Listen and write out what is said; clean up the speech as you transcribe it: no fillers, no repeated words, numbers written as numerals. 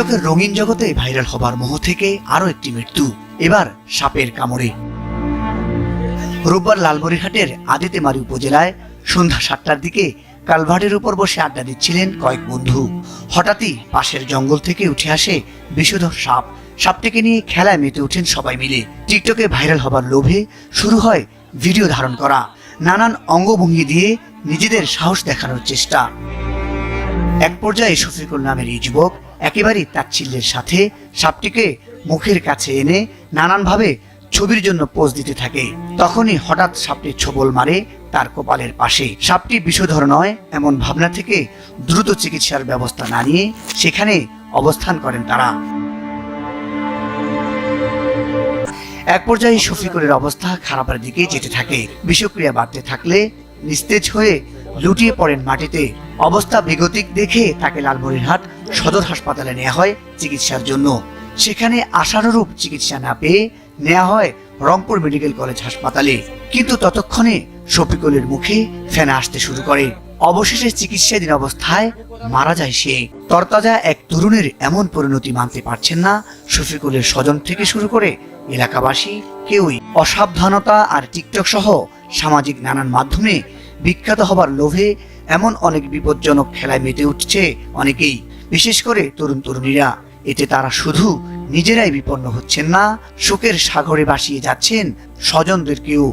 টিকটকের রঙিন জগতে ভাইরাল হবার মোহ থেকে আরো একটি মৃত্যু, এবার সাপের কামড়ে। রোববার লালমনিরহাটের আদিতেমারি উপজেলায় সন্ধ্যা 7টার দিকে কালভার্টের উপর বসে আড্ডা দিচ্ছিলেন কয়েক বন্ধু। হঠাৎই পাশের জঙ্গল থেকে উঠে আসে বিষধর সাপ। সাপটিকে নিয়ে খেলায় মেতে ওঠেন সবাই মিলে। টিকটকে ভাইরাল হবার লোভে শুরু হয় ভিডিও ধারণ করা, নানান অঙ্গভঙ্গি দিয়ে নিজেদের সাহস দেখানোর চেষ্টা। এক পর্যায়ে শফিকুল নামের এই যুবক একেবারেই তাচ্ছিল্যের সাথে সাপটিকে মুখের কাছে এনে নানানভাবে ছবির জন্য পোজ দিতে থাকে। তখনই হঠাৎ সাপটি ছোবল মারে তার কপালের পাশে। সাপটি বিষধর নয় এমন ভাবনা থেকে দ্রুত চিকিৎসার ব্যবস্থা না নিয়ে সেখানে অবস্থান করেন তারা। এক পর্যায়ে শফিকুলের অবস্থা খারাপের দিকে যেতে থাকে। বিষক্রিয়া বাড়তে থাকলে নিস্তেজ হয়ে লুটিয়ে পড়েন মাটিতে। অবস্থা বেগতিক দেখে তাকে লালমনিরহাট সদর হাসপাতালে নেওয়া হয় চিকিৎসার জন্য। সেখানে আশানুরূপ চিকিৎসা না পেয়ে নেওয়া হয় রংপুর মেডিকেল কলেজ হাসপাতালে। কিন্তু ততক্ষণে শফিকুলের মুখে ফেনা আসতে শুরু করে। অবশেষে চিকিৎসাধীন অবস্থায় মারা যায় সে। তরতাজা এক তরুণের এমন পরিণতি মানতে পারছেন না শফিকুলের স্বজন থেকে শুরু করে এলাকাবাসী কেউই। অসাবধানতা আর টিকটক সহ সামাজিক নানান মাধ্যমে বিখ্যাত হবার লোভে এমন অনেক বিপজ্জনক খেলায় মেতে উঠছে অনেকেই, বিশেষ করে তরুণ তরুণীরা। এতে তারা শুধু নিজেরাই বিপন্ন হচ্ছেন না, শোকের সাগরে ভাসিয়ে যাচ্ছেন স্বজনদেরকেও।